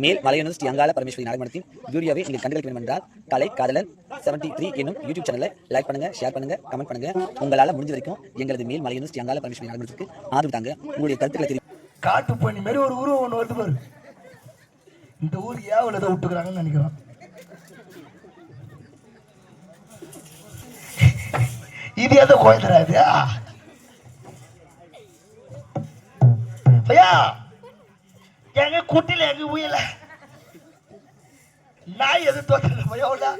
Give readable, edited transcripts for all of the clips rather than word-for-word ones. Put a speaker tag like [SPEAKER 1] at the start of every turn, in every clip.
[SPEAKER 1] மேல் மலையனூர் ஸ்ரீ அங்காள பரமேஸ்வரி நாடகத்தின் வீடியோவை நீங்கள் கண்டுகளிக்க வேண்டும் என்றால் கலை காதலன் 73 என்னும் யூடியூப் சேனலை லைக் பண்ணுங்க, ஷேர் பண்ணுங்க, கமெண்ட் பண்ணுங்க. உங்களால் முடிஞ்ச வரைக்கும் எங்களது மேல் மலையனூர் ஸ்ரீ அங்காள பரமேஸ்வரி நாடகத்திற்கு ஆதரவு தாங்க. உங்களுடைய கருத்துக்களை தெரியும்.
[SPEAKER 2] காட்டு பண்ணி மாதிரி ஒரு உருவம் ஒன்று வருது பாரு. இந்த ஊர் ஏவல தான் விட்டுக்கிறாங்கன்னு நினைக்கிறோம். இது எதை கோயந்தராது ஐயா, எங்க குட்டில எங்க உயல நாய் எது தோற்ற பையோடா.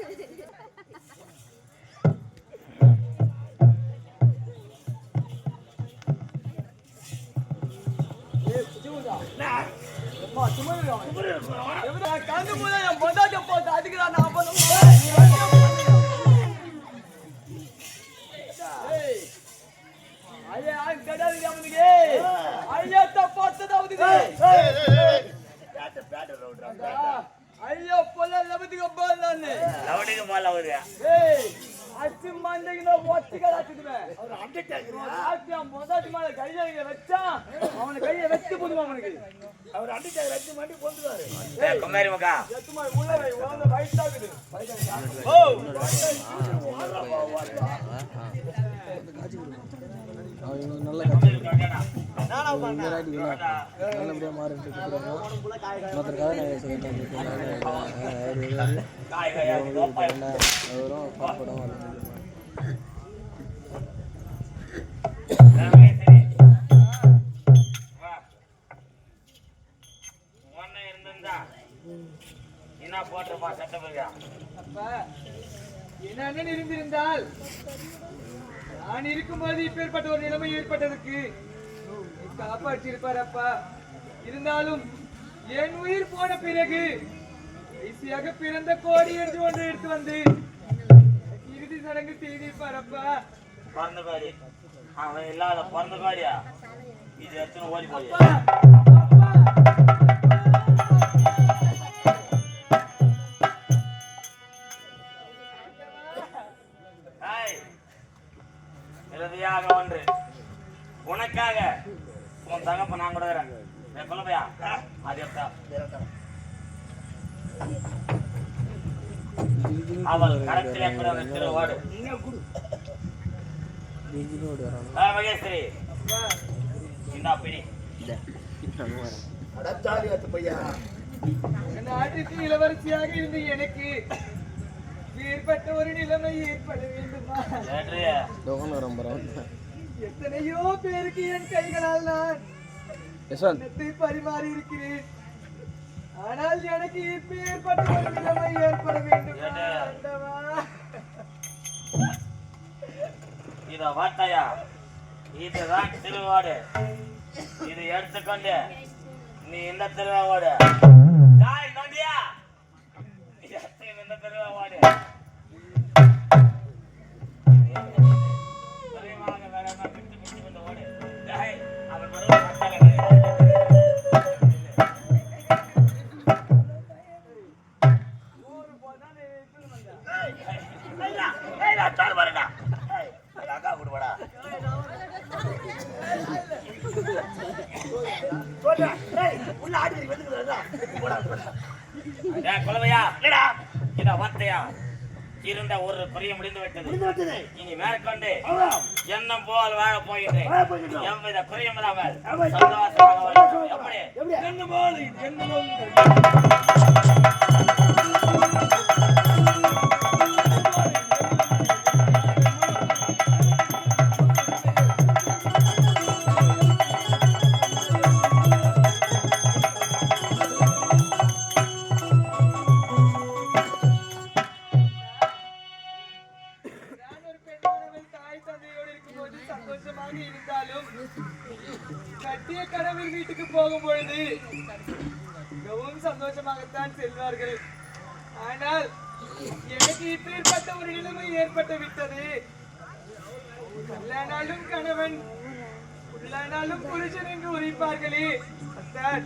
[SPEAKER 3] ஐயோ பொல்ல லபதிக்கு போலானே லவடிக்கு போலாவரியா ஏய் அச்சி மண்டகின ஒத்திக ராத்திடுவே அவர் அண்டட்டாங்கறியா ஆத்தியா மொதட்டி மேல கையங்க வெச்சா அவன கைய வெச்சு போடுவா அவனுக்கு அவர் அண்டட்டாங்க ரெண்டு மண்டி போடுவாரு ஏய் குமாரி மகா எத்துமா உள்ள வை உள்ள ரைட் ஆகுது ஓ
[SPEAKER 4] நல்ல காட்சி நல்லபடியாக மாறிட்டு இருக்கிறாங்க. மற்றக்காக அவரும் பாப்படம்
[SPEAKER 3] என்ன போட்டுப்பா சட்டப்பா என்ன அண்ணன் இருந்திருந்தால் நான் இருக்கும்போது இப்பேற்பட்ட ஒரு நிலைமை ஏற்பட்டதற்கு காப்பாற்றிருப்பார் அப்பா. இருந்தாலும் என் உயிர் போன பிறகு ஈஸியாக பிறந்த கோடி என்று ஒன்று எடுத்து வந்து இறுதி சடங்கு செய்திருப்பார் அப்பா. பிறந்த காடி அவன் இல்லாத பிறந்த காடியா இது எத்தனை ஓடி போய் ஒன்று உனக்காக உன் தகப்ப நான் கூட சொல்லப்பையா அது அவள் கரத்திலே கூட திருவாடு மகேஸ்வரி இந்த பிடி நாட்டுக்கு இளவரசியாக இருந்து எனக்கு ஏற்பட்ட ஒரு நிலைமை ஏற்பட வேண்டுமா? எத்தனையோ பேருக்கு என் கைகளால் நான் பரிமாறி இருக்கிறேன். ஆனால் எனக்கு இப்ப ஏற்பட்ட ஒரு நிலைமை ஏற்பட வேண்டும். இத வார்த்தையா இதுதான் திருவாடு. இது எடுத்துக்கொண்டு நீ இந்த திருவாடு இந்த திருவாடு இருந்த ஒரு குறைய முடிந்து விட்டது. இனி மேற்கொண்டு எண்ணம் போல் வாழ போகின்றேன். எவ்வித குறையும் இல்லாமல் சந்தோஷமாக கட்டிய கணவர் வீட்டுக்கு போகும் பொழுது மிகவும் சந்தோஷமாகத்தான் செல்வார்கள். ஆனால் எனக்கு இப்பேற்பட்ட ஒரு நிலைமை ஏற்பட்டு விட்டது. எல்லானாலும் கணவன் உள்ளானாலும் புருஷன் என்று உரைப்பார்களே அத்தான்,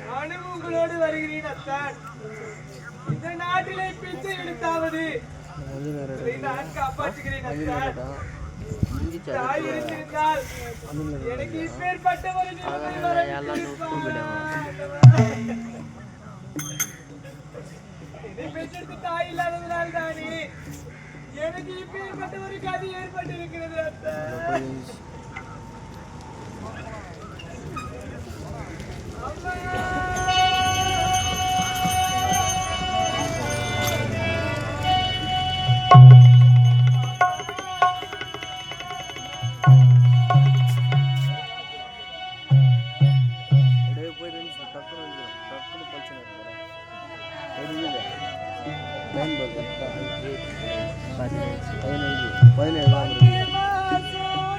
[SPEAKER 3] நானும் உங்களோடு வருகிறேன் அத்தான். இந்த நாட்டிலே பிச்சை எடுத்தாவது நான் காப்பாற்றுகிறேன் அத்தான். தாய் இருந்திருந்தால் எனக்கு இப்பேற்பட்ட ஒரு நிலைமை வர வியாதி ஏற்பட்டிருக்கிறது அத்தை.
[SPEAKER 4] அப்படியே போய் ரெண்டு டக்குனு பிரச்சனை லைன் பதினேழு 17
[SPEAKER 3] ஆ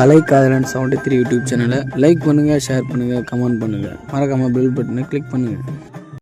[SPEAKER 5] கலை காதலன் 73 யூடியூப் சேனலை லைக் பண்ணுங்கள், ஷேர் பண்ணுங்கள், கமெண்ட் பண்ணுங்கள், மறக்காமல் பெல் பட்டனை கிளிக் பண்ணுங்கள்.